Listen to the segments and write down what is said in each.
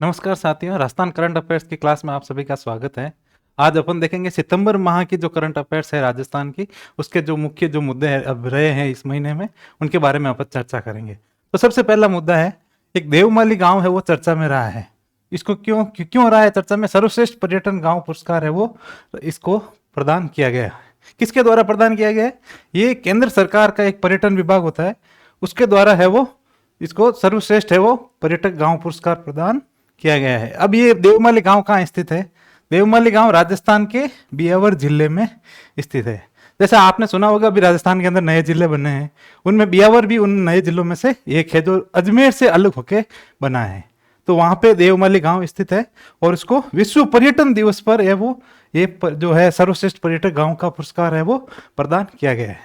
नमस्कार साथियों, Rajasthan current affairs की क्लास में आप सभी का स्वागत है। आज अपन देखेंगे सितंबर माह की जो करंट अफेयर्स है राजस्थान की, उसके जो मुख्य जो मुद्दे हैं अब रहे हैं इस महीने में, उनके बारे में अपन चर्चा करेंगे। तो सबसे पहला मुद्दा है, एक देवमाली गांव है वो चर्चा में रहा है। इसको क्यों क्यों क्यों रहा है चर्चा में? सर्वश्रेष्ठ पर्यटन गांव पुरस्कार है वो इसको प्रदान किया गया है। किसके द्वारा प्रदान किया गया है? ये केंद्र सरकार का एक पर्यटन विभाग होता है, उसके द्वारा है वो इसको सर्वश्रेष्ठ है वो पर्यटक गांव पुरस्कार प्रदान किया गया है। अब ये देवमाली गांव कहाँ स्थित है? देवमाली गांव राजस्थान के बियावर जिले में स्थित है। जैसा आपने सुना होगा, अभी राजस्थान के अंदर नए जिले बने हैं, उनमें बियावर भी उन नए जिलों में से एक है जो अजमेर से अलग होके बना है। तो वहां पे देवमाली गांव स्थित है और उसको विश्व पर्यटन दिवस पर जो है सर्वश्रेष्ठ पर्यटक गांव का पुरस्कार है वो प्रदान किया गया है।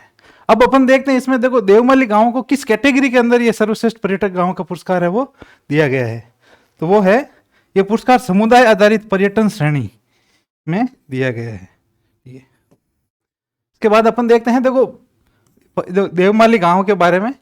अब अपन देखते हैं इसमें, देखो देवमाली गांव को किस कैटेगरी के अंदर ये सर्वश्रेष्ठ पर्यटक गांव का पुरस्कार है वो दिया गया है। तो वो है, ये पुरस्कार समुदाय आधारित पर्यटन श्रेणी में दिया गया है। इसके बाद अपन देखते हैं, देखो देवमाली गांव के बारे में,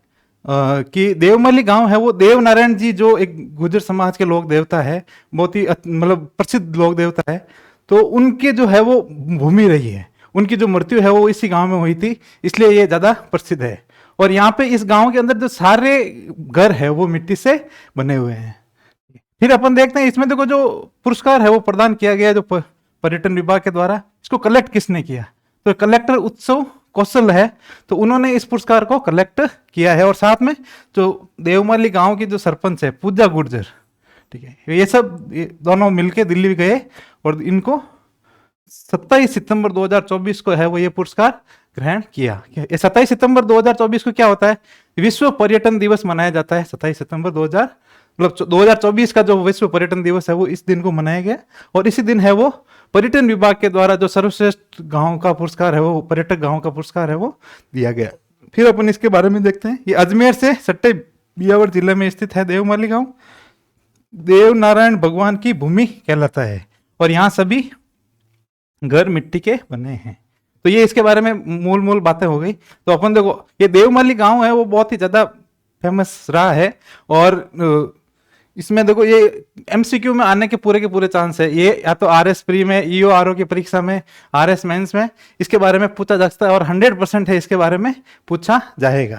कि देवमाली गांव है वो देव नारायण जी जो एक गुर्जर समाज के लोक देवता है, बहुत ही मतलब प्रसिद्ध लोक देवता है। तो उनके जो है वो भूमि रही है, उनकी जो मृत्यु है वो इसी गांव में हुई थी, इसलिए ये ज्यादा प्रसिद्ध है। और यहाँ पे इस गांव के अंदर जो सारे घर है वो मिट्टी से बने हुए हैं। फिर अपन देखते हैं इसमें, देखो जो पुरस्कार है वो प्रदान किया गया जो पर्यटन विभाग के द्वारा, इसको कलेक्ट किसने किया? तो कलेक्टर उत्सव कौशल है, तो उन्होंने इस पुरस्कार को कलेक्ट किया है। और साथ में जो देवमाली गांव की जो सरपंच है पूजा गुर्जर, ठीक है, ये सब ये दोनों मिलके दिल्ली गए और इनको 27 सितंबर 2024 को है वो ये पुरस्कार ग्रहण किया। 27 सितंबर 2024 को क्या होता है? विश्व पर्यटन दिवस मनाया जाता है। 27 सितंबर 2024 का जो विश्व पर्यटन दिवस है वो इस दिन को मनाया गया। और इसी दिन है वो पर्यटन विभाग के द्वारा जो सर्वश्रेष्ठ गांव का पुरस्कार है वो पर्यटक गांव का पुरस्कार है वो दिया गया। फिर अपन इसके बारे में देखते हैं, ये अजमेर से सट्टे बियावर जिले में स्थित है देवमाली गांव। देव नारायण भगवान की भूमि कहलाता है और यहाँ सभी घर मिट्टी के बने हैं। तो ये इसके बारे में मूल मूल बातें हो गई। तो अपन देखो, ये देवमाली गांव है वो बहुत ही ज्यादा फेमस रहा है। और इसमें देखो ये एमसीक्यू में आने के पूरे चांस है। ये या तो आरएस प्री में, ईओ आरओ की परीक्षा में, आरएस मेंस में इसके बारे में पूछा जा सकता है और 100% है इसके बारे में पूछा जाएगा।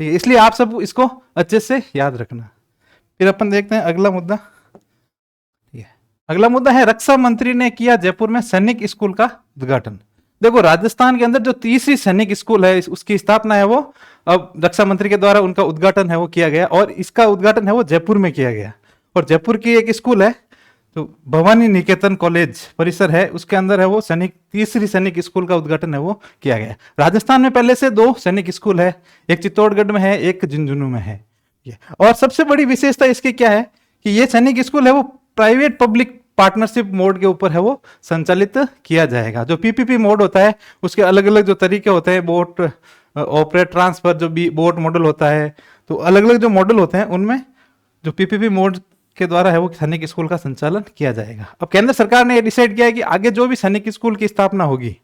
ठीक है, इसलिए आप सब इसको अच्छे से याद रखना। फिर अपन देखते हैं अगला मुद्दा। अगला मुद्दा है, रक्षा मंत्री ने किया जयपुर में सैनिक स्कूल का उद्घाटन। देखो राजस्थान के अंदर जो तीसरी सैनिक स्कूल है उसकी स्थापना है वो अब रक्षा मंत्री के द्वारा उनका उद्घाटन है वो किया गया और इसका उद्घाटन है वो जयपुर में किया गया। और जयपुर की एक स्कूल है तो भवानी निकेतन कॉलेज परिसर है, उसके अंदर है वो तीसरी सैनिक स्कूल का उद्घाटन है वो किया गया। राजस्थान में पहले से 2 सैनिक स्कूल है, एक चित्तौड़गढ़ में है, एक झुंझुनू में है। और सबसे बड़ी विशेषता इसकी क्या है कि ये सैनिक स्कूल है वो प्राइवेट पब्लिक पार्टनरशिप मोड के ऊपर है वो संचालित किया जाएगा। जो पीपीपी मोड होता है उसके अलग अलग जो तरीके होते हैं, बोट ऑपरेट ट्रांसफर जो भी बोट मॉडल होता है, तो अलग अलग जो मॉडल होते हैं उनमें जो पीपीपी मोड के द्वारा है वो सैनिक स्कूल का संचालन किया जाएगा। अब केंद्र सरकार ने ये डिसाइड किया है कि आगे जो भी सैनिक स्कूल की स्थापना होगी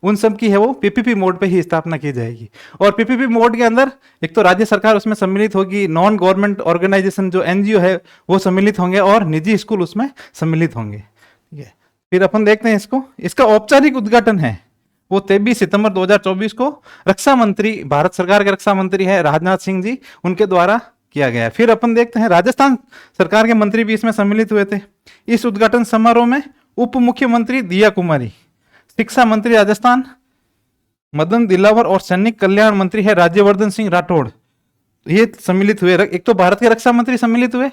उन सब की है वो पीपीपी मोड पे ही स्थापना की जाएगी। और पीपीपी मोड के अंदर एक तो राज्य सरकार उसमें सम्मिलित होगी, नॉन गवर्नमेंट ऑर्गेनाइजेशन जो एनजीओ है वो सम्मिलित होंगे और निजी स्कूल उसमें सम्मिलित होंगे। ठीक है, फिर अपन देखते हैं इसका औपचारिक उद्घाटन है वो 23 सितंबर 2024 को रक्षा मंत्री, भारत सरकार के रक्षा मंत्री है राजनाथ सिंह जी, उनके द्वारा किया गया। फिर अपन देखते हैं राजस्थान सरकार के मंत्री भी इसमें सम्मिलित हुए थे। इस उद्घाटन समारोह में उप मुख्यमंत्री दिया कुमारी, शिक्षा मंत्री राजस्थान मदन दिलावर और सैनिक कल्याण मंत्री है राज्यवर्धन सिंह राठौड़, ये सम्मिलित हुए। एक तो भारत के रक्षा मंत्री सम्मिलित हुए,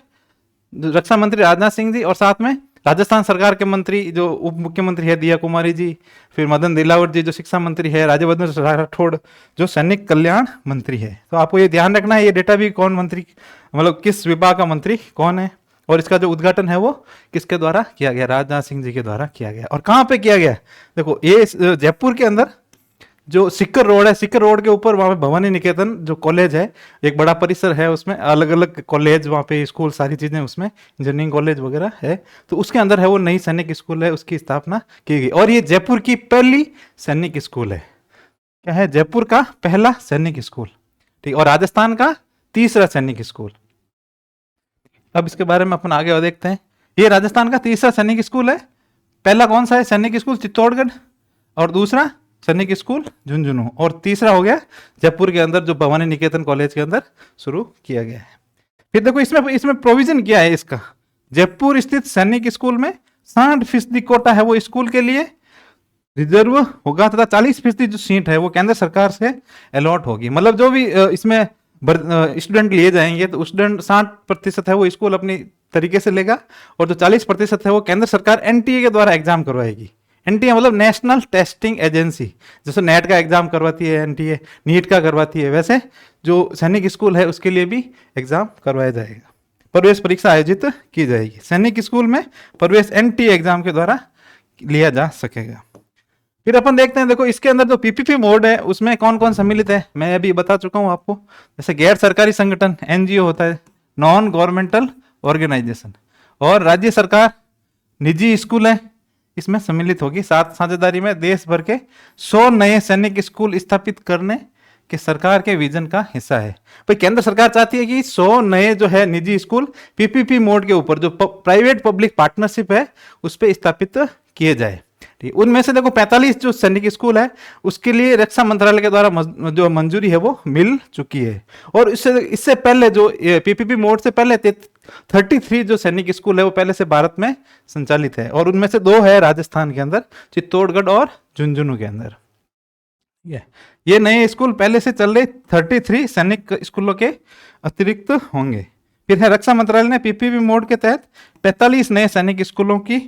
रक्षा मंत्री राजनाथ सिंह जी, और साथ में राजस्थान सरकार के मंत्री जो उप मुख्यमंत्री है दिया कुमारी जी, फिर मदन दिलावर जी जो शिक्षा मंत्री है, राज्यवर्धन राठौड़ जो सैनिक कल्याण मंत्री है। तो आपको ये ध्यान रखना है ये डेटा भी कौन मंत्री, मतलब किस विभाग का मंत्री कौन है। और इसका जो उद्घाटन है वो किसके द्वारा किया गया? राजनाथ सिंह जी के द्वारा किया गया। और कहाँ पे किया गया? देखो ये जयपुर के अंदर जो सिक्कर रोड है, सिक्कर रोड के ऊपर वहां पे भवानी निकेतन जो कॉलेज है, एक बड़ा परिसर है, उसमें अलग अलग कॉलेज, वहां पे स्कूल, सारी चीजें उसमें इंजीनियरिंग कॉलेज वगैरह है। तो उसके अंदर है वो नई सैनिक स्कूल है, उसकी स्थापना की गई। और ये जयपुर की पहली सैनिक स्कूल है। क्या है? जयपुर का पहला सैनिक स्कूल, ठीक, और राजस्थान का तीसरा सैनिक स्कूल। अब इसके बारे में अपन आगे और देखते हैं। ये राजस्थान का तीसरा सैनिक स्कूल है। पहला कौन सा है? सैनिक स्कूल चित्तौड़गढ़, और दूसरा सैनिक स्कूल झुंझुनू, और तीसरा हो गया जयपुर के अंदर जो भवानी निकेतन कॉलेज के अंदर शुरू किया गया है। फिर देखो इसमें इसमें प्रोविजन क्या है इसका। जयपुर स्थित सैनिक स्कूल में 60% कोटा है वो स्कूल के लिए रिजर्व होगा, तथा 40% जो सीट है वो केंद्र सरकार से अलॉट होगी। मतलब जो भी इसमें स्टूडेंट लिए जाएंगे तो स्टूडेंट 60% है वो स्कूल अपनी तरीके से लेगा, और जो 40% है वो केंद्र सरकार एनटीए के द्वारा एग्जाम करवाएगी। एनटीए मतलब नेशनल टेस्टिंग एजेंसी, जैसे नेट का एग्जाम करवाती है एनटीए, नीट का करवाती है, वैसे जो सैनिक स्कूल है उसके लिए भी एग्जाम करवाया जाएगा, प्रवेश परीक्षा आयोजित की जाएगी। सैनिक स्कूल में प्रवेश एनटीए एग्जाम के द्वारा लिया जा सकेगा। फिर अपन देखते हैं, देखो इसके अंदर जो पीपीपी मोड है उसमें कौन कौन सम्मिलित है, मैं अभी बता चुका हूं आपको। जैसे गैर सरकारी संगठन एनजीओ होता है, नॉन गवर्नमेंटल ऑर्गेनाइजेशन, और राज्य सरकार, निजी स्कूल है इसमें सम्मिलित होगी। साथ साझेदारी में देश भर के 100 नए सैनिक स्कूल स्थापित करने के सरकार के विजन का हिस्सा है। भाई केंद्र सरकार चाहती है कि 100 नए जो है निजी स्कूल पीपीपी मोड के ऊपर जो प्राइवेट पब्लिक पार्टनरशिप है उस पर स्थापित किए जाए। ठीक, उनमें से देखो 45 जो सैनिक स्कूल है उसके लिए रक्षा मंत्रालय के द्वारा जो मंजूरी है वो मिल चुकी है। और इससे पहले जो पीपीपी मोड से पहले 33 जो सैनिक स्कूल है वो पहले से भारत में संचालित है, और उनमें से 2 है राजस्थान के अंदर, चित्तौड़गढ़ और झुंझुनू के अंदर। ये नए स्कूल पहले से चल रहे 33 सैनिक स्कूलों के अतिरिक्त होंगे। फिर है रक्षा मंत्रालय ने पीपीपी मोड के तहत 45 नए सैनिक स्कूलों की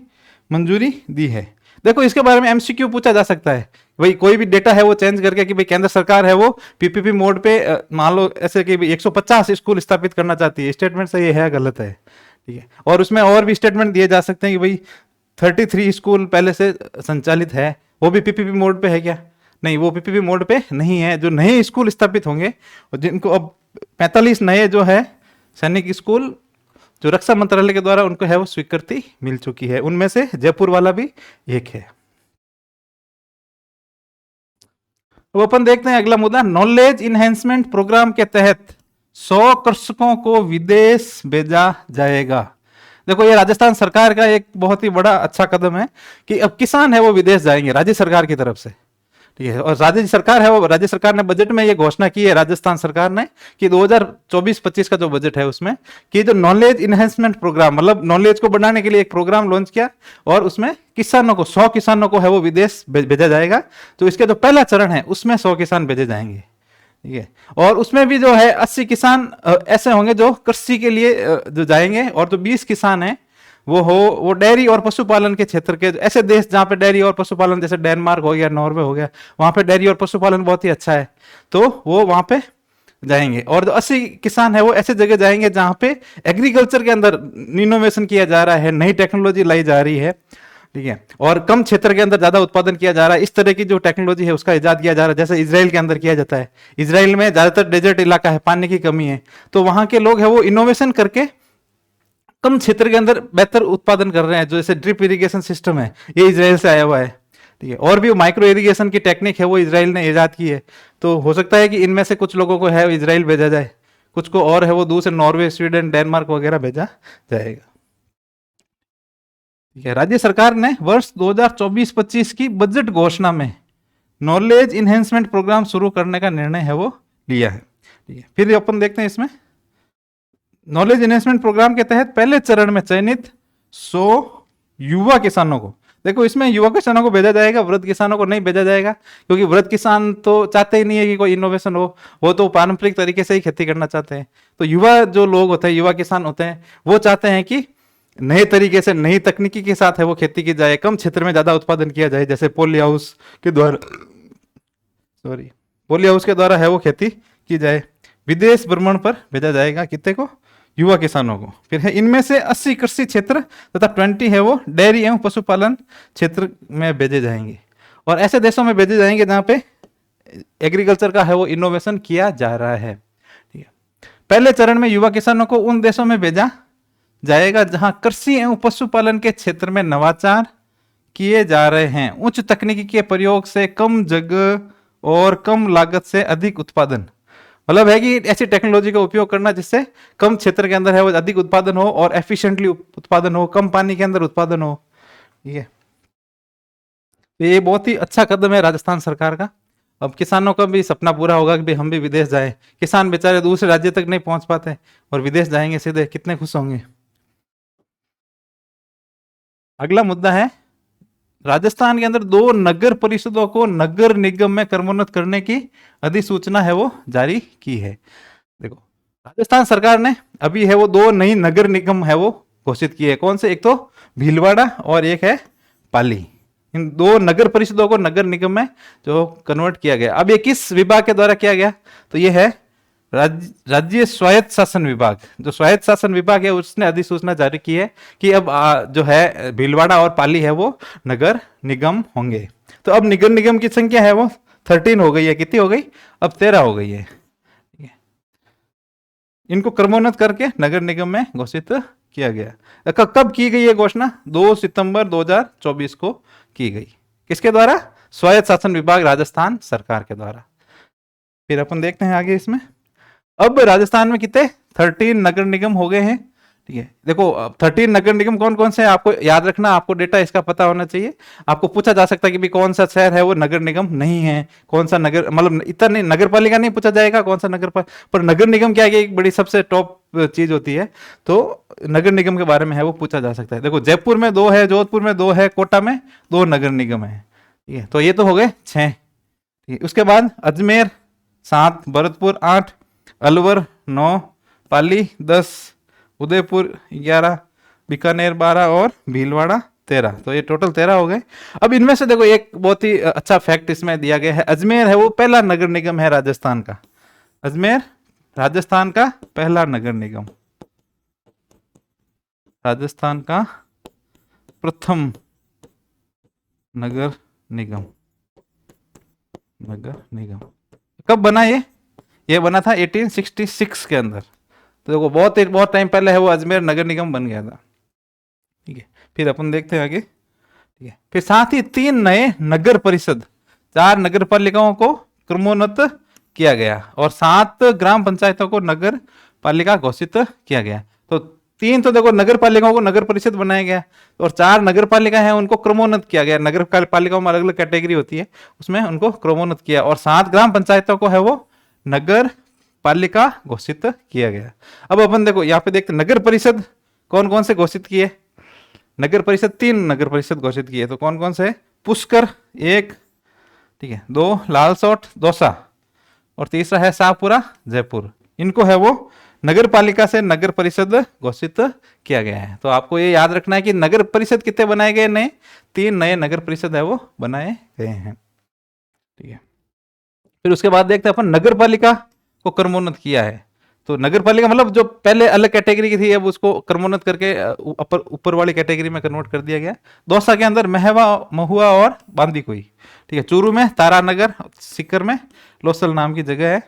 मंजूरी दी है। देखो इसके बारे में एमसीक्यू पूछा जा सकता है, भाई कोई भी डेटा है वो चेंज करके कि भाई केंद्र सरकार है वो पीपीपी मोड पे मान लो ऐसे कि 150 स्कूल स्थापित करना चाहती है, स्टेटमेंट सही है गलत है, ठीक है। और उसमें और भी स्टेटमेंट दिए जा सकते हैं कि भाई 33 स्कूल पहले से संचालित है, वो भी पीपीपी मोड पे है क्या? नहीं, वो पीपीपी मोड पे नहीं है। जो नए स्कूल स्थापित होंगे और जिनको अब 45 नए जो है सैनिक स्कूल जो रक्षा मंत्रालय के द्वारा उनको है वो स्वीकृति मिल चुकी है, उनमें से जयपुर वाला भी एक है। अब अपन देखते हैं अगला मुद्दा, नॉलेज इनहेंसमेंट प्रोग्राम के तहत 100 कृषकों को विदेश भेजा जाएगा। देखो ये राजस्थान सरकार का एक बहुत ही बड़ा अच्छा कदम है कि अब किसान है वो विदेश जाएंगे राज्य सरकार की तरफ से, ठीक है। और राज्य सरकार है वो, राज्य सरकार ने बजट में ये घोषणा की है राजस्थान सरकार ने कि 2024-25 का जो बजट है उसमें कि जो नॉलेज इनहेंसमेंट प्रोग्राम मतलब नॉलेज को बढ़ाने के लिए एक प्रोग्राम लॉन्च किया, और उसमें किसानों को 100 किसानों को है वो विदेश भेजा जाएगा। तो इसका जो पहला चरण है उसमें 100 किसान भेजे जाएंगे, ठीक है। और उसमें भी जो है 80 किसान ऐसे होंगे जो कृषि के लिए जो जाएंगे, और जो 20 किसान है वो डेयरी और पशुपालन के क्षेत्र के, ऐसे देश जहां पे डेयरी और पशुपालन, जैसे डेनमार्क हो गया, नॉर्वे हो गया, वहां पे डेयरी और पशुपालन बहुत ही अच्छा है, तो वो वहां पे जाएंगे। और जो 80 किसान है वो ऐसे जगह जाएंगे जहां पे एग्रीकल्चर के अंदर इनोवेशन किया जा रहा है, नई टेक्नोलॉजी लाई जा रही है, ठीक है, और कम क्षेत्र के अंदर ज्यादा उत्पादन किया जा रहा है। इस तरह की जो टेक्नोलॉजी है उसका इजाद किया जा रहा है, जैसे इजराइल के अंदर किया जाता है। इजराइल में ज्यादातर डेजर्ट इलाका है, पानी की कमी है, तो वहां के लोग है वो इनोवेशन करके कम क्षेत्र के अंदर बेहतर उत्पादन कर रहे हैं। जो जैसे ड्रिप इरिगेशन सिस्टम है ये इजराइल से आया हुआ है, ठीक है। और भी माइक्रो इरिगेशन की टेक्निक है वो इजराइल ने इजाद की है। तो हो सकता है कि इनमें से कुछ लोगों को है इजराइल भेजा जाए, कुछ को और है वो दूसरे नॉर्वे, स्वीडन, डेनमार्क वगैरह भेजा जाएगा, ठीक है। राज्य सरकार ने वर्ष 2024-25 की बजट घोषणा में नॉलेज इनहेंसमेंट प्रोग्राम शुरू करने का निर्णय है वो लिया है, ठीक है। फिर अपन देखते हैं इसमें नॉलेज इनहेंसमेंट प्रोग्राम के तहत पहले चरण में चयनित 100 युवा किसानों को, देखो इसमें युवा किसानों को भेजा जाएगा, वृद्ध किसानों को नहीं भेजा जाएगा, क्योंकि वृद्ध किसान तो चाहते ही नहीं है कि कोई इनोवेशन हो, वो तो पारंपरिक तरीके से ही खेती करना चाहते हैं। तो युवा जो लोग होते हैं, युवा किसान होते हैं, वो चाहते हैं कि नए तरीके से नई तकनीकी के साथ है वो खेती की जाए, कम क्षेत्र में ज्यादा उत्पादन किया जाए, जैसे पोली हाउस के द्वारा है वो खेती की जाए। विदेश भ्रमण पर भेजा जाएगा कितने को? युवा किसानों को। फिर है इनमें से 80 कृषि क्षेत्र तथा 20 है वो डेयरी एवं पशुपालन क्षेत्र में भेजे जाएंगे, और ऐसे देशों में भेजे जाएंगे जहां पे एग्रीकल्चर का है वो इनोवेशन किया जा रहा है, ठीक है। पहले चरण में युवा किसानों को उन देशों में भेजा जाएगा जहां कृषि एवं पशुपालन के क्षेत्र में नवाचार किए जा रहे हैं, उच्च तकनीकी के प्रयोग से कम जगह और कम लागत से अधिक उत्पादन, मतलब है कि ऐसी टेक्नोलॉजी का उपयोग करना जिससे कम क्षेत्र के अंदर है वो अधिक उत्पादन हो और एफिशिएंटली उत्पादन हो, कम पानी के अंदर उत्पादन हो। ठीक है, तो ये बहुत ही अच्छा कदम है राजस्थान सरकार का। अब किसानों का भी सपना पूरा होगा कि भाई हम भी विदेश जाए। किसान बेचारे दूसरे राज्य तक नहीं पहुंच पाते और विदेश जाएंगे सीधे, कितने खुश होंगे। अगला मुद्दा है, राजस्थान के अंदर 2 नगर परिषदों को नगर निगम में क्रमोन्नत करने की अधिसूचना है वो जारी की है। देखो, राजस्थान सरकार ने अभी है वो 2 नई नगर निगम है वो घोषित किए। कौन से? एक तो भीलवाड़ा और एक है पाली। इन 2 नगर परिषदों को नगर निगम में जो कन्वर्ट किया गया। अब ये किस विभाग के द्वारा किया गया? तो ये है राज्य स्वायत्त शासन विभाग। जो स्वायत्त शासन विभाग है उसने अधिसूचना जारी की है कि अब जो है भीलवाड़ा और पाली है वो नगर निगम होंगे। तो अब नगर निगम की संख्या है वो 13 हो गई है। कितनी हो गई? अब 13 हो गई है। इनको क्रमोन्नत करके नगर निगम में घोषित किया गया। कब की गई ये घोषणा? 2 सितंबर 2024 को की गई। किसके द्वारा? स्वायत्त शासन विभाग राजस्थान सरकार के द्वारा। फिर अपन देखते हैं आगे इसमें। अब राजस्थान में कितने? 13 नगर निगम हो गए हैं। ठीक है, देखो 13 नगर निगम कौन कौन से हैं आपको याद रखना, आपको डेटा इसका पता होना चाहिए। आपको पूछा जा सकता है कि भी कौन सा शहर है वो नगर निगम नहीं है, कौन सा नगर, मतलब इतना नहीं, नगर पालिका नहीं पूछा जाएगा कौन सा नगर पर नगर निगम क्या है, एक बड़ी सबसे टॉप चीज होती है। तो नगर निगम के बारे में है वो पूछा जा सकता है। देखो जयपुर में 2 है, जोधपुर में 2 है, कोटा में 2 नगर निगम है। ठीक है, तो ये तो हो गए 6। ठीक है, उसके बाद अजमेर 7, भरतपुर 8, अलवर 9, पाली 10, उदयपुर 11, बीकानेर 12 और भीलवाड़ा 13। तो ये टोटल 13 हो गए। अब इनमें से देखो एक बहुत ही अच्छा फैक्ट इसमें दिया गया है। अजमेर है वो पहला नगर निगम है राजस्थान का। अजमेर राजस्थान का पहला नगर निगम, राजस्थान का प्रथम नगर निगम। नगर निगम कब बना ये बना था 1866 के अंदर। तो देखो बहुत टाइम पहले है वो अजमेर नगर निगम बन गया था। ठीक है, फिर अपन देखते हैं आगे। ठीक है, फिर साथ ही 3 नए नगर परिषद, 4 नगर पालिकाओं को क्रमोन्नत किया गया और 7 ग्राम पंचायतों को नगर पालिका घोषित किया गया। तो 3 तो देखो नगर पालिकाओं को नगर परिषद बनाया गया और 4 नगर पालिका है उनको क्रमोन्नत किया गया। नगर पालिकाओं में अलग अलग कैटेगरी होती है, उसमें उनको क्रमोन्नत किया और 7 ग्राम पंचायतों को है वो नगर पालिका घोषित किया गया। अब अपन देखो यहाँ पे देखते नगर परिषद कौन कौन से घोषित किए। नगर परिषद 3 नगर परिषद घोषित किए। तो कौन कौन से? पुष्कर 1, ठीक है, 2 लालसोट दौसा और तीसरा है शाहपुरा जयपुर। इनको है वो नगर पालिका से नगर परिषद घोषित किया गया है। तो आपको ये याद रखना है कि नगर परिषद कितने बनाए गए? नए 3 नए नगर परिषद है वो बनाए गए हैं। ठीक है, फिर उसके बाद देखते हैं अपन नगर पालिका को क्रमोन्नत किया है। तो नगर पालिका मतलब जो पहले अलग कैटेगरी की थी अब उसको क्रमोन्नत करके ऊपर वाली कैटेगरी में कन्वर्ट कर दिया गया। दौसा के अंदर महुआ और बांदीकुई। ठीक है, चूरू में तारानगर, सीकर में लोसल नाम की जगह है।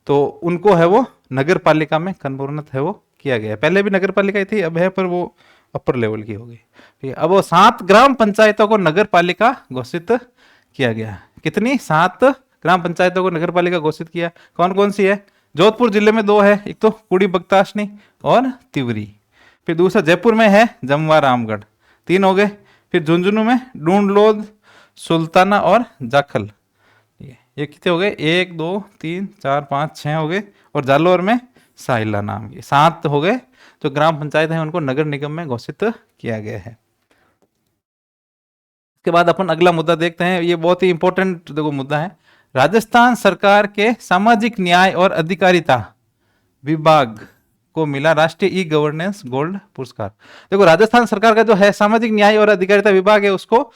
तो उनको है वो नगर पालिका में क्रमोन्नत है वो किया गया। पहले भी नगर पालिका थी, अब है पर वो अपर लेवल की हो गई। ठीक है, अब वो 7 ग्राम पंचायतों को नगर पालिका घोषित किया गया। कितनी? 7 ग्राम पंचायतों को नगर पालिका घोषित किया। कौन कौन सी है? जोधपुर जिले में 2 है, एक तो कुड़ी बगताशनी और तिवरी। फिर दूसरा जयपुर में है जमवा रामगढ़, 3 हो गए। फिर झुंझुनू में ढूंढलोद, सुल्ताना और जाखल। ये कितने हो गए? 1 2 3 4 5 6 हो गए। और जालोर में साहिला नाम के 7 हो गए। जो ग्राम पंचायत है उनको नगर निगम में घोषित किया गया है। इसके बाद अपन अगला मुद्दा देखते हैं। ये बहुत ही इंपॉर्टेंट देखो मुद्दा है। राजस्थान सरकार के सामाजिक न्याय और अधिकारिता विभाग को मिला राष्ट्रीय ई गवर्नेंस गोल्ड पुरस्कार। देखो राजस्थान सरकार का जो है सामाजिक न्याय और अधिकारिता विभाग है उसको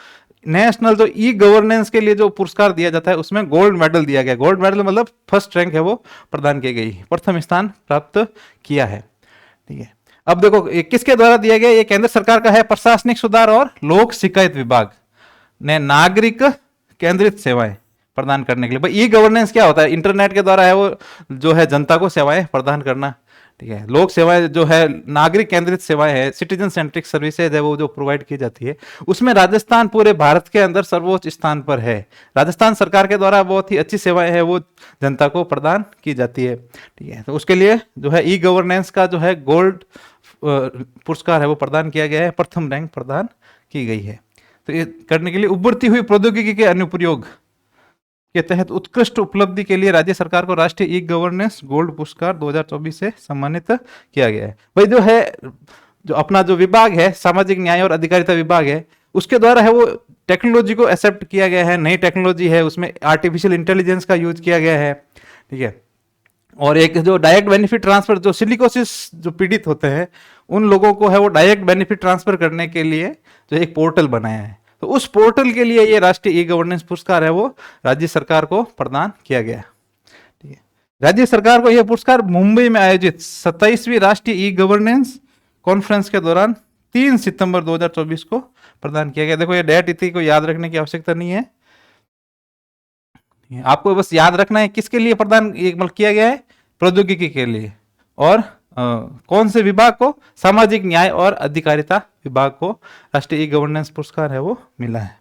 नेशनल जो ई गवर्नेंस के लिए जो पुरस्कार दिया जाता है उसमें गोल्ड मेडल दिया गया। गोल्ड मेडल मतलब फर्स्ट रैंक है वो प्रदान की गई, प्रथम स्थान प्राप्त किया है। ठीक है, अब देखो किसके द्वारा दिया गया? ये केंद्र सरकार का है। प्रशासनिक सुधार और लोक शिकायत विभाग ने नागरिक केंद्रित सेवाएं प्रदान करने के लिए। भाई ई गवर्नेंस क्या होता है? इंटरनेट के द्वारा है वो जो है जनता को सेवाएं प्रदान करना। ठीक ठीक है। लोक सेवाएं जो है, नागरिक केंद्रित सेवाएं है, सिटीजन सेंट्रिक सर्विसेज है, वो जो प्रोवाइड की जाती है, उसमें राजस्थान पूरे भारत के अंदर सर्वोच्च स्थान पर है। राजस्थान सरकार के द्वारा बहुत ही अच्छी सेवाएं है वो जनता को प्रदान की जाती है। ठीक है, तो उसके लिए जो है ई गवर्नेंस का जो है गोल्ड पुरस्कार है वो प्रदान किया गया है, प्रथम रैंक प्रदान की गई है। तो ये करने के लिए उभरती हुई प्रौद्योगिकी के अनुप्रयोग के तहत उत्कृष्ट उपलब्धि के लिए राज्य सरकार को राष्ट्रीय ई गवर्नेंस गोल्ड पुरस्कार 2024 से सम्मानित किया गया है। भाई जो है, जो अपना जो विभाग है, सामाजिक न्याय और अधिकारिता विभाग है, उसके द्वारा है वो टेक्नोलॉजी को एक्सेप्ट किया गया है, नई टेक्नोलॉजी है, उसमें आर्टिफिशियल इंटेलिजेंस का यूज किया गया है। ठीक है, और एक जो डायरेक्ट बेनिफिट ट्रांसफर, जो सिलिकोसिस जो पीड़ित होते हैं उन लोगों को है वो डायरेक्ट बेनिफिट ट्रांसफर करने के लिए जो एक पोर्टल बनाया है, तो उस पोर्टल के लिए ये राष्ट्रीय ई गवर्नेंस पुरस्कार है वो राज्य सरकार को प्रदान किया गया। ठीक है, राज्य सरकार को यह पुरस्कार मुंबई में आयोजित 27वीं राष्ट्रीय ई गवर्नेंस कॉन्फ्रेंस के दौरान 3 सितंबर 2024 को प्रदान किया गया। देखो ये डेट इतनी को याद रखने की आवश्यकता नहीं है, आपको बस याद रखना है किसके लिए प्रदान मतलब किया गया है, प्रौद्योगिकी के लिए। और कौन से विभाग को, सामाजिक न्याय और अधिकारिता विभाग को राष्ट्रीय ई गवर्नेंस पुरस्कार है वो मिला है।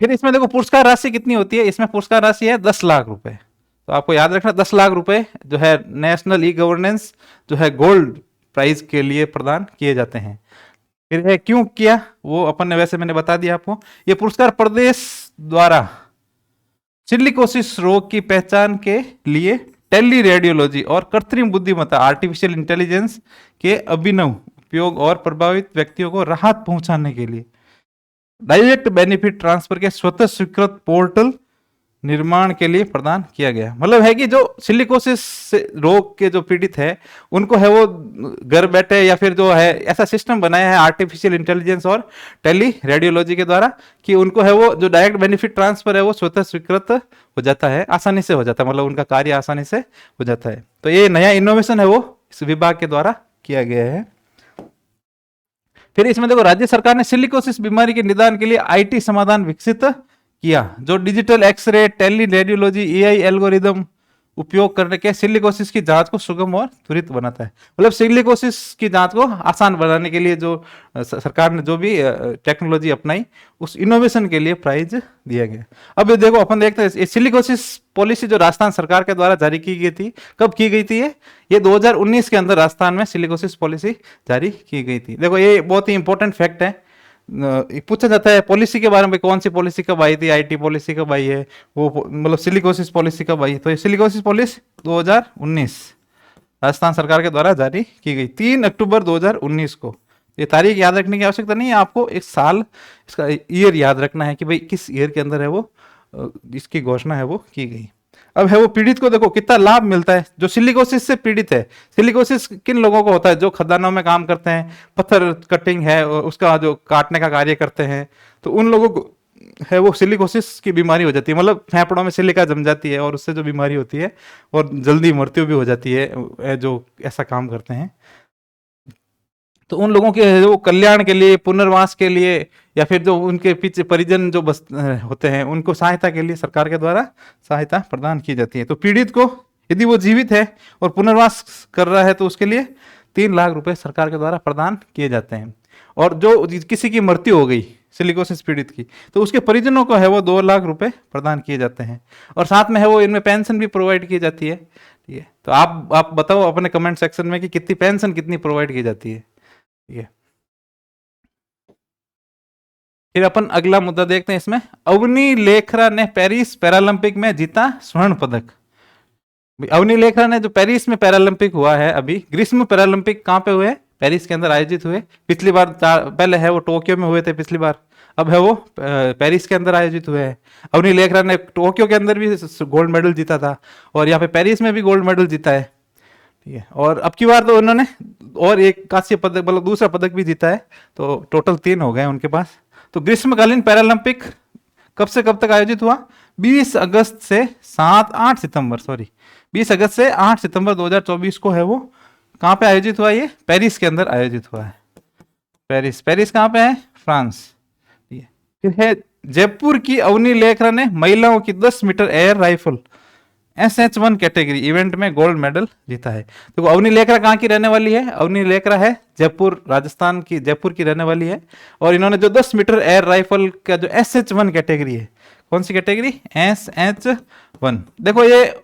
फिर इसमें देखो पुरस्कार राशि कितनी होती है, इसमें पुरस्कार राशि है 10 लाख रुपए। तो आपको याद रखना 10 लाख रुपए जो है नेशनल ई गवर्नेंस जो है गोल्ड प्राइज के लिए प्रदान किए जाते हैं। फिर है क्यों किया वो अपन ने, वैसे मैंने बता दिया आपको। ये पुरस्कार प्रदेश द्वारा सिलिकोसिस रोग की पहचान के लिए टेली रेडियोलॉजी और कृत्रिम बुद्धिमत्ता आर्टिफिशियल इंटेलिजेंस के अभिनव उपयोग और प्रभावित व्यक्तियों को राहत पहुंचाने के लिए डायरेक्ट बेनिफिट ट्रांसफर के स्वतः स्वीकृत पोर्टल निर्माण के लिए प्रदान किया गया। मतलब है कि जो सिलिकोसिस रोग के जो पीड़ित है उनको है वो घर बैठे या फिर जो है ऐसा सिस्टम बनाया है आर्टिफिशियल इंटेलिजेंस और टेली रेडियोलॉजी के द्वारा कि उनको है वो जो डायरेक्ट बेनिफिट ट्रांसफर है वो स्वतः स्वीकृत हो जाता है, आसानी से हो जाता है, मतलब उनका कार्य आसानी से हो जाता है। तो ये नया इनोवेशन है वो इस विभाग के द्वारा किया गया है। फिर इसमें देखो राज्य सरकार ने सिलिकोसिस बीमारी के निदान के लिए आईटी समाधान विकसित किया, जो digital X ray, teleradiology, AI algorithm उपयोग करने के सिलिकोसिस की जांच को सुगम और त्वरित बनाता है। मतलब सिलिकोसिस की जांच को आसान बनाने के लिए जो सरकार ने जो भी टेक्नोलॉजी अपनाई उस इनोवेशन के लिए प्राइज दिया गया। अब ये देखो अपन देखते हैं सिलिकोसिस पॉलिसी जो राजस्थान सरकार के द्वारा जारी की गई थी, कब की गई थी ये 2019 के अंदर राजस्थान में सिलिकोसिस पॉलिसी जारी की गई थी। देखो ये बहुत ही इंपॉर्टेंट फैक्ट है, पूछा जाता है पॉलिसी के बारे में, कौन सी पॉलिसी कब आई थी, आईटी पॉलिसी कब आई है, वो मतलब सिलिकोसिस पॉलिसी कब आई। तो ये सिलिकोसिस पॉलिसी 2019 राजस्थान सरकार के द्वारा जारी की गई 3 अक्टूबर 2019 को। ये तारीख याद रखने की आवश्यकता नहीं है, आपको एक साल इसका ईयर याद रखना है कि भाई किस ईयर के अंदर है वो इसकी घोषणा है वो की गई। अब है वो पीड़ित को देखो कितना लाभ मिलता है, जो सिलिकोसिस से पीड़ित है। सिलिकोसिस किन लोगों को होता है, जो खदानों में काम करते हैं, पत्थर कटिंग है उसका जो काटने का कार्य करते हैं, तो उन लोगों को है वो सिलिकोसिस की बीमारी हो जाती है, मतलब फेफड़ों में सिलिका जम जाती है और उससे जो बीमारी होती है और जल्दी मृत्यु भी हो जाती है जो ऐसा काम करते हैं। तो उन लोगों के जो कल्याण के लिए, पुनर्वास के लिए, या फिर जो उनके पीछे परिजन जो बस होते हैं उनको सहायता के लिए सरकार के द्वारा सहायता प्रदान की जाती है। तो पीड़ित को यदि वो जीवित है और पुनर्वास कर रहा है तो उसके लिए 3 लाख रुपए सरकार के द्वारा प्रदान किए जाते हैं। और जो किसी की मृत्यु हो गई सिलिकोसिस पीड़ित की, तो उसके परिजनों को है वो 2 लाख रुपए प्रदान किए जाते हैं। और साथ में है वो इनमें पेंशन भी प्रोवाइड की जाती है। ठीक है, तो आप बताओ अपने कमेंट सेक्शन में कि कितनी पेंशन कितनी प्रोवाइड की जाती है। ठीक है, फिर अपन अगला मुद्दा देखते हैं। इसमें अवनी लेखरा ने पेरिस पैरालंपिक में जीता स्वर्ण पदक। अवनी लेखरा ने जो पेरिस में पैरालंपिक हुआ है, अभी ग्रीष्म पैरालंपिक कहाँ पे हुए, पेरिस के अंदर आयोजित हुए। पिछली बार पहले है वो टोक्यो में हुए थे पिछली बार, अब है वो पेरिस के अंदर आयोजित हुए हैं। अवनी लेखरा ने टोक्यो के अंदर भी गोल्ड मेडल जीता था और यहाँ पे पेरिस में भी गोल्ड मेडल जीता है। ठीक है, और अब की बार तो उन्होंने और एक कांस्य पदक मतलब दूसरा पदक भी जीता है, तो टोटल 3 हो गए उनके पास। तो ग्रीष्मकालीन पैरालंपिक कब से कब तक आयोजित हुआ, 20 अगस्त से 8 सितंबर 2024 को है वो कहाँ पे आयोजित हुआ, ये पेरिस के अंदर आयोजित हुआ है। पेरिस कहाँ पे है, फ्रांस। फिर है जयपुर की अवनी लेखरा ने महिलाओं की 10 metre air rifle SH1 category event में गोल्ड मेडल जीता है। तो अवनी लेखरा कहाँ की रहने वाली है? अवनी लेखरा है जयपुर, राजस्थान की, जयपुर की रहने वाली है। और इन्होंने जो 10 मीटर एयर राइफल का जो SH1 कैटेगरी है, कौन सी कैटेगरी? SH1। देखो ये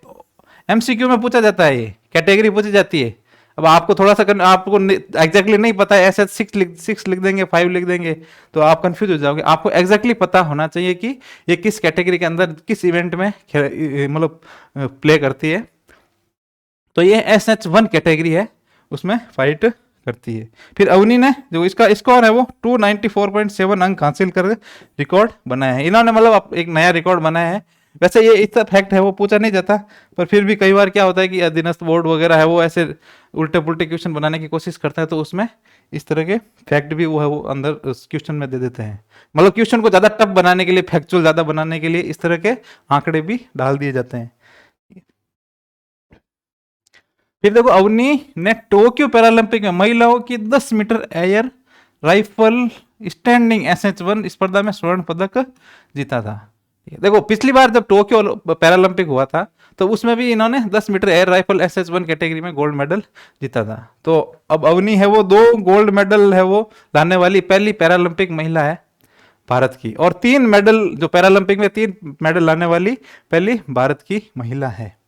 MCQ में पूछा जाता है, ये कैटेगरी पूछी जाती है। अब आपको थोड़ा सा आपको एग्जैक्टली नहीं पता है, ऐसे 6 लिख देंगे, 5 लिख देंगे तो आप कंफ्यूज हो जाओगे। आपको एग्जैक्टली पता होना चाहिए कि ये किस कैटेगरी के अंदर किस इवेंट में मतलब प्ले करती है। तो ये SH1 कैटेगरी है, उसमें फाइट करती है। फिर अवनी ने जो इसका स्कोर है वो 294.7 अंक हासिल कर रिकॉर्ड बनाया है। इन्होंने मतलब एक नया रिकॉर्ड बनाया है। वैसे ये इतना फैक्ट है वो पूछा नहीं जाता, पर फिर भी कई बार क्या होता है कि अधीनस्थ बोर्ड वगैरह है वो ऐसे उल्टे पुल्टे क्वेश्चन बनाने की कोशिश करता है, तो उसमें इस तरह के फैक्ट भी वो है वो अंदर क्वेश्चन में दे देते हैं। मतलब क्वेश्चन को ज्यादा टफ बनाने के लिए, फैक्चुअल ज्यादा बनाने के लिए इस तरह के आंकड़े भी डाल दिए जाते हैं। फिर देखो अवनी ने टोक्यो पैरालंपिक में महिलाओं की 10 metre air rifle standing SH1 स्पर्धा में स्वर्ण पदक जीता था। देखो पिछली बार जब टोक्यो पैरालंपिक हुआ था तो उसमें भी इन्होंने 10 metre air rifle SH1 category में गोल्ड मेडल जीता था। तो अब अवनी है वो 2 गोल्ड मेडल है वो लाने वाली पहली पैरालंपिक महिला है भारत की, और 3 मेडल जो पैरालंपिक में 3 मेडल लाने वाली पहली भारत की महिला है।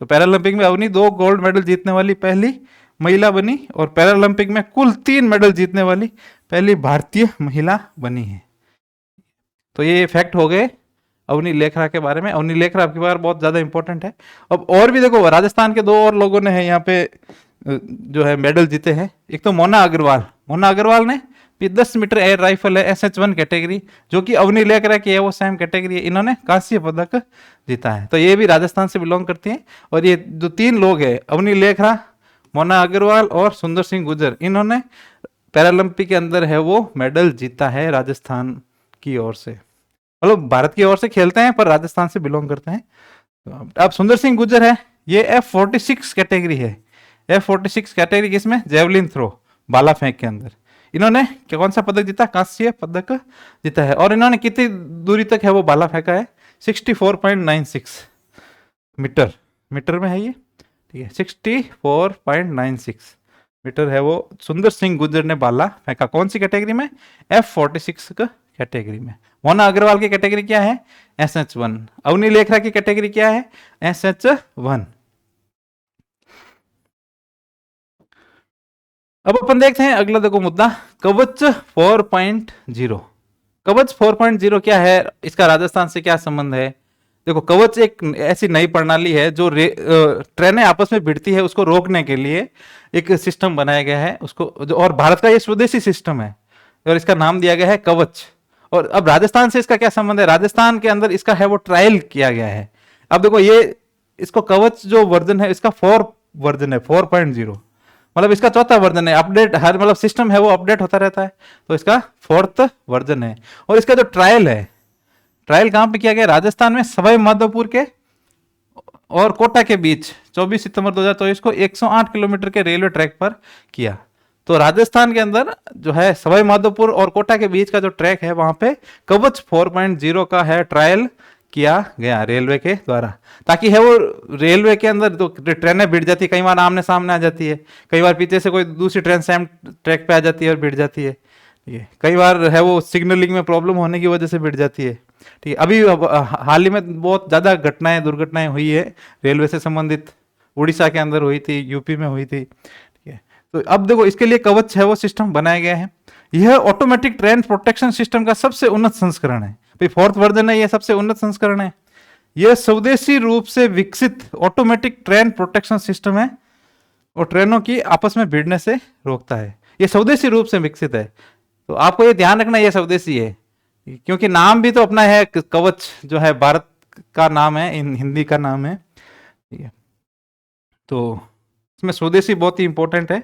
तो पैरालंपिक में अवनी 2 गोल्ड मेडल जीतने वाली पहली महिला बनी, और पैरालंपिक में कुल 3 मेडल जीतने वाली पहली भारतीय महिला बनी है। तो ये फैक्ट हो गए अवनी लेखरा के बारे में। अवनी लेखरा आपके बारे बहुत ज्यादा इंपॉर्टेंट है। अब और भी देखो राजस्थान के 2 और लोगों ने है यहाँ पे जो है मेडल जीते हैं। एक तो मोना अग्रवाल, मोना अग्रवाल ने 10 मीटर एयर राइफल है SH1 कैटेगरी, जो कि अवनी लेखरा की है वो सेम कैटेगरी है, इन्होंने कांस्य पदक जीता है। तो ये भी राजस्थान से बिलोंग करती हैं। और ये जो 3 लोग हैं, अवनी लेखरा, मोना अग्रवाल और सुंदर सिंह गुर्जर, इन्होंने पैरालंपिक के अंदर है वो मेडल जीता है राजस्थान की ओर से। मतलब भारत की ओर से खेलते हैं पर राजस्थान से बिलोंग करते हैं। अब सुंदर सिंह गुर्जर है, ये F46 कैटेगरी है। F46 कैटेगरी किसमें? जेवलिन थ्रो, भाला फेंक के अंदर। इन्होंने कौन सा पदक जीता? कांस्य पदक जीता है। और इन्होंने कितनी दूरी तक है वो भाला फेंका है? 64.96 मीटर, मीटर में है ये, ठीक है, 64.96 मीटर है वो सुंदर सिंह गुर्जर ने भाला फेंका। कौन सी कैटेगरी में? F46 कैटेगरी में। मोना अग्रवाल की कैटेगरी क्या है? SH1। अवनी लेखरा की कैटेगरी क्या है? SH1। अब अपन देखते हैं अगला, देखो मुद्दा कवच 4.0। कवच 4.0 क्या है, इसका राजस्थान से क्या संबंध है? देखो कवच एक ऐसी नई प्रणाली है जो ट्रेनें आपस में भिड़ती है उसको रोकने के लिए एक सिस्टम बनाया गया है उसको, और भारत का ये स्वदेशी सिस्टम है और इसका नाम दिया गया है कवच। और अब राजस्थान से इसका क्या संबंध है? राजस्थान के अंदर इसका है वो ट्रायल किया गया है। अब देखो ये इसको कवच जो वर्जन है इसका 4 वर्जन है, 4.0, मतलब इसका 4था वर्जन है। अपडेट हर मतलब सिस्टम है वो अपडेट होता रहता है, तो इसका 4th वर्जन है। और इसका जो ट्रायल है, ट्रायल कहां पे किया गया? राजस्थान में सवाई माधोपुर के और कोटा के बीच 24 सितंबर 2024 को 108 किलोमीटर के रेलवे ट्रैक पर किया। तो राजस्थान के अंदर जो है सवाई माधोपुर और कोटा के बीच का जो ट्रैक है वहां पे कवच 4.0 का है ट्रायल किया गया रेलवे के द्वारा, ताकि है वो रेलवे के अंदर तो ट्रेनें भिड़ जाती है, कई बार आमने सामने आ जाती है, कई बार पीछे से कोई दूसरी ट्रेन सेम ट्रैक पे आ जाती है और भिड़ जाती है, ठीक है, कई बार है वो सिग्नलिंग में प्रॉब्लम होने की वजह से भिड़ जाती है, ठीक है। अभी हाल ही में बहुत ज़्यादा घटनाएं दुर्घटनाएं हुई है रेलवे से संबंधित, उड़ीसा के अंदर हुई थी, यूपी में हुई थी, ठीक है। तो अब देखो इसके लिए कवच है वो सिस्टम बनाया गया है। यह ऑटोमेटिक ट्रेन प्रोटेक्शन सिस्टम का सबसे उन्नत संस्करण है, भाई 4th वर्जन है, यह सबसे उन्नत संस्करण है। यह स्वदेशी रूप से विकसित ऑटोमेटिक ट्रेन प्रोटेक्शन सिस्टम है और ट्रेनों की आपस में भिड़ने से रोकता है। यह स्वदेशी रूप से विकसित है, तो आपको ये ध्यान रखना यह स्वदेशी है, क्योंकि नाम भी तो अपना है, कवच जो है भारत का नाम है, हिंदी का नाम है, ठीक है। तो इसमें स्वदेशी बहुत ही इंपॉर्टेंट है।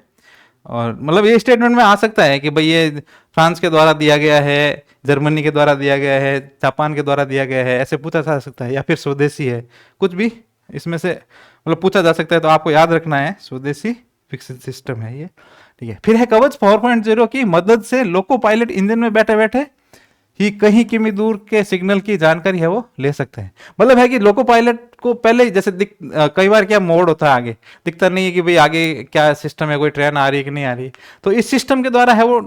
और मतलब ये स्टेटमेंट में आ सकता है कि भाई ये फ्रांस के द्वारा दिया गया है, जर्मनी के द्वारा दिया गया है, जापान के द्वारा दिया गया है, ऐसे पूछा जा सकता है, या फिर स्वदेशी है, कुछ भी इसमें से मतलब पूछा जा सकता है। तो आपको याद रखना है स्वदेशी विकसित सिस्टम है ये, ठीक है। फिर है कवच 4.0 की मदद से लोको पायलट इंजन में बैठे बैठे ही कहीं किमी दूर के सिग्नल की जानकारी है वो ले सकते हैं। मतलब है कि लोको पायलट को पहले ही जैसे कई बार क्या मोड होता है, आगे दिखता नहीं है कि भाई आगे क्या सिस्टम है, कोई ट्रेन आ रही है कि नहीं आ रही। तो इस सिस्टम के द्वारा है वो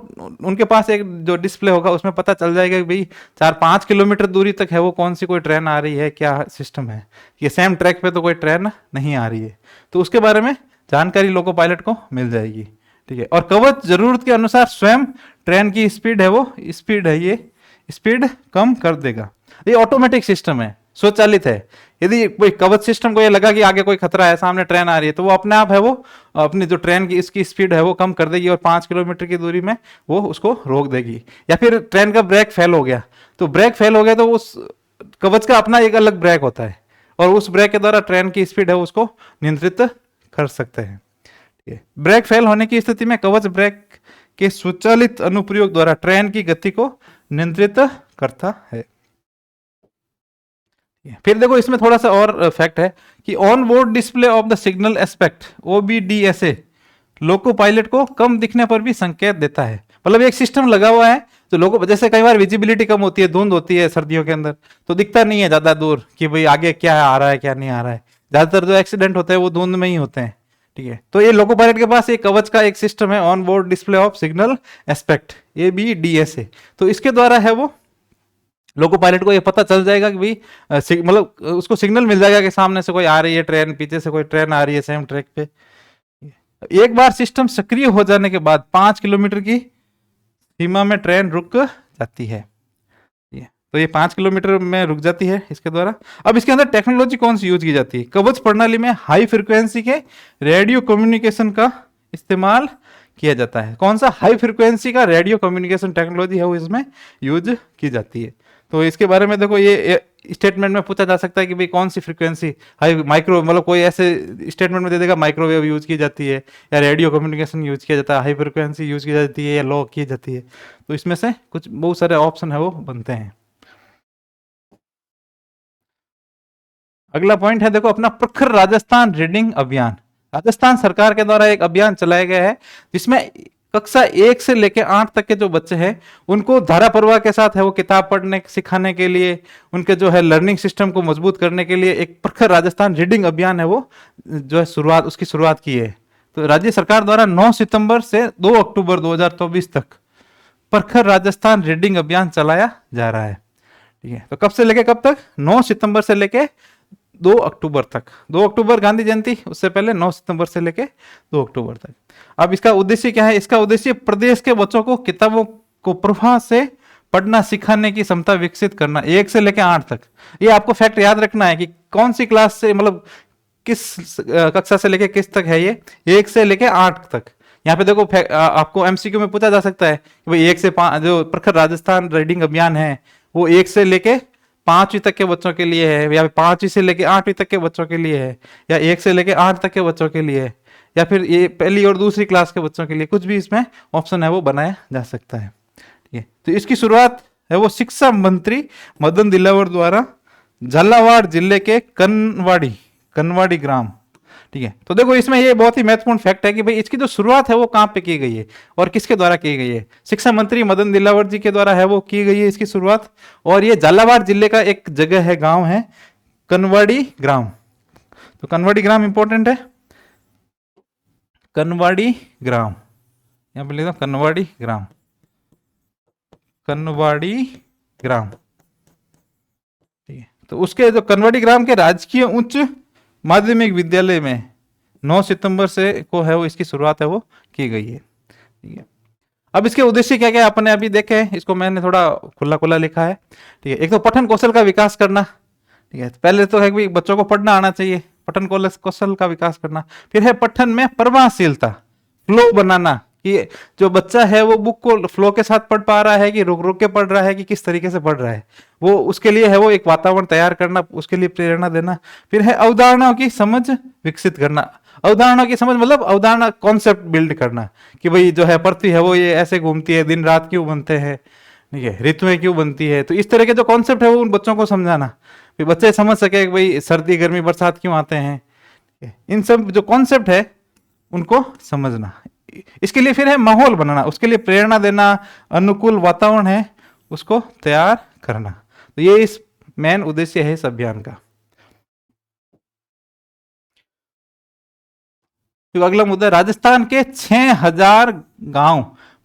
उनके पास एक जो डिस्प्ले होगा उसमें पता चल जाएगा कि भाई 4-5 किलोमीटर दूरी तक है वो कौन सी कोई ट्रेन आ रही है, क्या सिस्टम है, ये सेम ट्रैक पे तो कोई ट्रेन नहीं आ रही है। तो उसके बारे में जानकारी लोको पायलट को मिल जाएगी। ठीक है, और कवच जरूरत के अनुसार स्वयं ट्रेन की स्पीड है वो स्पीड है ये स्पीड कम कर देगा। ये ऑटोमेटिक सिस्टम है, स्वचालित है। यदि कोई कवच सिस्टम को ये लगा कि आगे कोई खतरा है, सामने ट्रेन आ रही है, तो वो अपने आप है वो अपनी जो ट्रेन की इसकी स्पीड है वो कम कर देगी और 5 किलोमीटर की दूरी में वो उसको रोक देगी। या फिर ट्रेन का ब्रेक फेल हो गया, तो ब्रेक फेल हो गया तो उस कवच का अपना एक अलग ब्रेक होता है और उस ब्रेक के द्वारा ट्रेन की स्पीड है उसको नियंत्रित कर सकते हैं। ब्रेक फेल होने की स्थिति में कवच ब्रेक के स्वचालित अनुप्रयोग द्वारा ट्रेन की गति को नियंत्रित करता है। फिर देखो इसमें थोड़ा सा और फैक्ट है कि on board display of the signal aspect OBDSA loco pilot को कम दिखने पर भी संकेत देता है। मतलब एक सिस्टम लगा हुआ है तो लोगों, जैसे कई बार विजिबिलिटी कम होती है, धुंध होती है सर्दियों के अंदर, तो दिखता नहीं है ज्यादा दूर कि भाई आगे क्या आ रहा है क्या नहीं आ रहा है। ज्यादातर जो एक्सीडेंट होते हैं वो धुंध में ही होते हैं। ठीक है, तो ये लोको पायलट के पास एक कवच का एक सिस्टम है, on board display of signal aspect ABDSA। तो इसके द्वारा है वो लोको पायलट को ये पता चल जाएगा कि भाई मतलब उसको सिग्नल मिल जाएगा कि सामने से कोई आ रही है ट्रेन, पीछे से कोई ट्रेन आ रही है सेम ट्रैक पे। एक बार सिस्टम सक्रिय हो जाने के बाद 5 किलोमीटर की सीमा में ट्रेन रुक जाती है। तो ये 5 किलोमीटर में रुक जाती है इसके द्वारा। अब इसके अंदर टेक्नोलॉजी कौन सी यूज की जाती है? कवच प्रणाली में हाई फ्रिक्वेंसी के रेडियो कम्युनिकेशन का इस्तेमाल किया जाता है। कौन सा? हाई फ्रिक्वेंसी का रेडियो कम्युनिकेशन टेक्नोलॉजी है वो इसमें यूज की जाती है। तो इसके बारे में देखो ये स्टेटमेंट में पूछा जा सकता है कि भाई कौन सी फ्रीक्वेंसी हाई माइक्रो, मतलब कोई ऐसे स्टेटमेंट में दे देगा माइक्रोवेव यूज की जाती है या रेडियो कम्युनिकेशन यूज किया जाता है, हाई फ्रिक्वेंसी यूज की जाती है या लो की जाती है। तो इसमें से कुछ बहुत सारे ऑप्शन है वो बनते हैं। अगला पॉइंट है देखो अपना प्रखर राजस्थान रीडिंग अभियान। राजस्थान सरकार के द्वारा एक अभियान चलाया गया है जिसमें कक्षा 1 से लेकर 8 तक के जो बच्चे हैं उनको धारा प्रवाह के साथ है वो किताब पढ़ने सिखाने के लिए, उनके जो है लर्निंग सिस्टम को मजबूत करने के लिए एक प्रखर राजस्थान रीडिंग अभियान है वो जो है उसकी शुरुआत की है। तो राज्य सरकार द्वारा 9 सितंबर से 2 अक्टूबर 2024 तक प्रखर राजस्थान रीडिंग अभियान चलाया जा रहा है। ठीक है, तो कब से लेके कब तक? 9 सितंबर से लेके 2 अक्टूबर तक। 2 अक्टूबर गांधी जयंती, उससे पहले 9 सितंबर से लेके 2 अक्टूबर तक। अब इसका उद्देश्य क्या है? इसका उद्देश्य प्रदेश के बच्चों को किताबों को प्रवाह से पढ़ना सिखाने की क्षमता विकसित करना, 1 से लेके 8 तक। ये आपको फैक्ट याद रखना है कि कौन सी क्लास से, मतलब किस कक्षा से लेके किस तक है ये, 1 से लेके 8 तक। यहाँ पे देखो आपको MCQ में पूछा जा सकता है कि भाई 1 से 5 जो प्रखर राजस्थान रीडिंग अभियान है वो 1 से लेके 5वीं तक के बच्चों के लिए है, या 5वीं से लेके 8वीं तक के बच्चों के लिए है, या 1 से लेके 8 तक के बच्चों के लिए है, या फिर ये पहली और दूसरी क्लास के बच्चों के लिए, कुछ भी इसमें ऑप्शन है वो बनाया जा सकता है। ठीक है, तो इसकी शुरुआत है वो शिक्षा मंत्री मदन दिलावर द्वारा झालावाड़ जिले के कनवाड़ी ग्राम। ठीक है, तो देखो इसमें ये बहुत ही महत्वपूर्ण फैक्ट है कि भाई इसकी जो शुरुआत है वो कहाँ पे की गई है और किसके द्वारा की गई है? शिक्षा मंत्री मदन दिलावर जी के द्वारा है वो की गई है इसकी शुरुआत। और ये झालावाड़ जिले का एक जगह है, गांव है कनवाड़ी ग्राम। तो कनवाड़ी ग्राम इंपॉर्टेंट है, कनवाड़ी ग्राम, यहाँ पे लिख दो कनवाड़ी ग्राम, कनवाड़ी ग्राम। ठीक है, तो उसके जो कनवाड़ी ग्राम के राजकीय उच्च माध्यमिक विद्यालय में 9 सितंबर से को है वो इसकी शुरुआत है वो की गई है। ठीक है, अब इसके उद्देश्य क्या क्या अपने अभी देखे हैं, इसको मैंने थोड़ा खुला खुला लिखा है। ठीक है, एक तो पठन कौशल का विकास करना। ठीक है, पहले तो है कि बच्चों को पढ़ना आना चाहिए, पठन कौशल का विकास करना। फिर है पठन में प्रभावशीलता, फ्लो बनाना कि जो बच्चा है वो बुक को फ्लो के साथ पढ़ पा रहा है कि रुक रुक के पढ़ रहा है कि किस तरीके से पढ़ रहा है, वो उसके लिए है वो एक वातावरण तैयार करना, उसके लिए प्रेरणा देना। फिर है अवधारणाओं की समझ विकसित करना। अवधारणा की समझ मतलब अवधारणा कॉन्सेप्ट बिल्ड करना कि भाई जो है पृथ्वी है वो ये ऐसे घूमती है, दिन रात क्यों बनते हैं, ठीक है, ऋतुएं क्यों बनती है। तो इस तरह के जो कॉन्सेप्ट है वो उन बच्चों को समझाना, फिर बच्चे समझ सके कि भाई सर्दी गर्मी बरसात क्यों आते हैं। इन सब जो कॉन्सेप्ट है उनको समझना। इसके लिए फिर है माहौल बनाना, उसके लिए प्रेरणा देना, अनुकूल वातावरण है उसको तैयार करना। तो ये इस मेन उद्देश्य है इस अभियान का। तो अगला मुद्दा, राजस्थान के 6000 गांव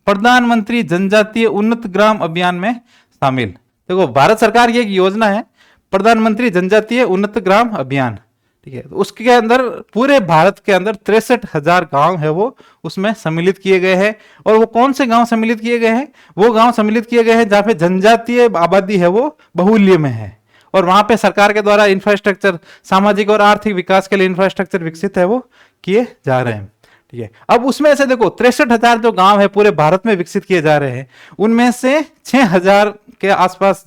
प्रधानमंत्री जनजातीय उन्नत ग्राम अभियान में शामिल। देखो भारत सरकार की एक योजना है प्रधानमंत्री जनजातीय उन्नत ग्राम अभियान, ठीक है। तो उसके अंदर पूरे भारत के अंदर 63,000 गांव है वो उसमें सम्मिलित किए गए हैं। और वो कौन से गांव सम्मिलित किए गए हैं? वो गांव सम्मिलित किए गए हैं जहां पे जनजातीय आबादी है वो बहुल्य में है, और वहां पे सरकार के द्वारा इंफ्रास्ट्रक्चर, सामाजिक और आर्थिक विकास के लिए इंफ्रास्ट्रक्चर विकसित है वो किए जा रहे हैं, ठीक है। अब उसमें से देखो 63,000 जो गांव है पूरे भारत में विकसित किए जा रहे हैं, उनमें से 6,000 के आसपास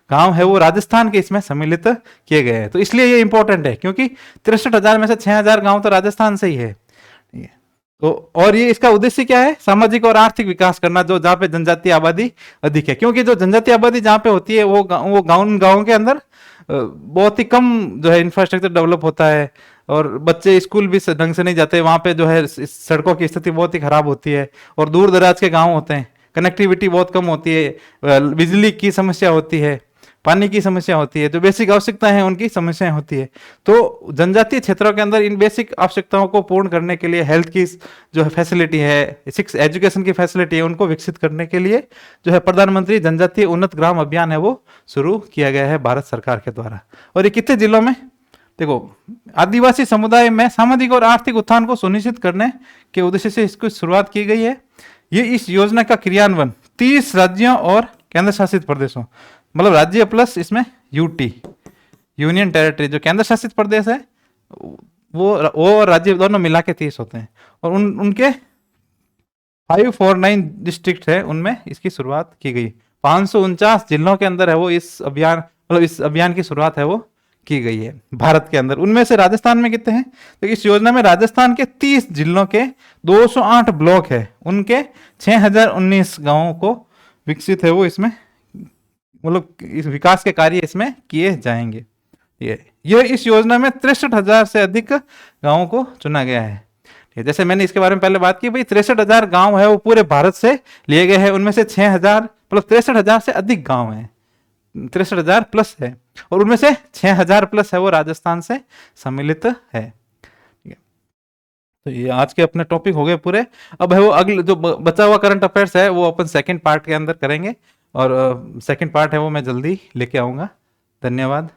गांव है वो राजस्थान के इसमें सम्मिलित किए गए हैं। तो इसलिए ये इंपॉर्टेंट है क्योंकि 63,000 में से 6,000 गांव तो राजस्थान से ही है, ठीक है। तो और ये इसका उद्देश्य क्या है? सामाजिक और आर्थिक विकास करना, जो जहाँ पे जनजातीय आबादी अधिक है, क्योंकि जो जनजातीय आबादी जहाँ पे होती है वो गाँव के अंदर बहुत ही कम जो है इंफ्रास्ट्रक्चर डेवलप होता है, और बच्चे स्कूल भी ढंग से नहीं जाते, वहाँ पे जो है सड़कों की स्थिति बहुत ही खराब होती है, और दूर दराज के गांव होते हैं, कनेक्टिविटी बहुत कम होती है, बिजली की समस्या होती है, पानी की समस्या होती है, जो बेसिक आवश्यकताएं हैं उनकी समस्याएं होती है। तो जनजातीय क्षेत्रों के अंदर इन बेसिक आवश्यकताओं को पूर्ण करने के लिए हेल्थ की जो है फैसिलिटी है, एजुकेशन की फैसिलिटी है, उनको विकसित करने के लिए जो है प्रधानमंत्री जनजातीय उन्नत ग्राम अभियान है वो शुरू किया गया है भारत सरकार के द्वारा। और ये कितने जिलों में? देखो आदिवासी समुदाय में सामाजिक और आर्थिक उत्थान को सुनिश्चित करने के उद्देश्य से इसकी शुरुआत की गई है। ये इस योजना का क्रियान्वयन 30 राज्यों और केंद्र शासित प्रदेशों, मतलब राज्य प्लस इसमें यूटी, यूनियन टेरिटरी, जो केंद्र शासित प्रदेश है वो राज्य दोनों मिला के 30 होते हैं, और उनके 549 डिस्ट्रिक्ट है उनमें इसकी शुरुआत की गई। 549 जिलों के अंदर है वो इस अभियान, मतलब इस अभियान की शुरुआत है वो की गई है भारत के अंदर। उनमें से राजस्थान में कितने हैं? तो इस योजना में राजस्थान के 30 जिलों के 208 ब्लॉक है, उनके 6019 गांवों को विकसित है वो इसमें, मतलब इस विकास के कार्य इसमें किए जाएंगे। ये इस योजना में 63,000 से अधिक गांवों को चुना गया है। जैसे मैंने इसके बारे में पहले बात की भाई, 63,000 गांव है वो पूरे भारत से लिए गए हैं, उनमें से 6,000 मतलब 63,000 से अधिक गांव हैं, 63,000 प्लस है, और उनमें से 6,000 प्लस है वो राजस्थान से सम्मिलित है। तो ये आज के अपने टॉपिक हो गए पूरे। अब है वो अगले जो बचा हुआ करंट अफेयर्स है वो अपन सेकंड पार्ट के अंदर करेंगे, और सेकंड पार्ट है वो मैं जल्दी लेके आऊंगा। धन्यवाद।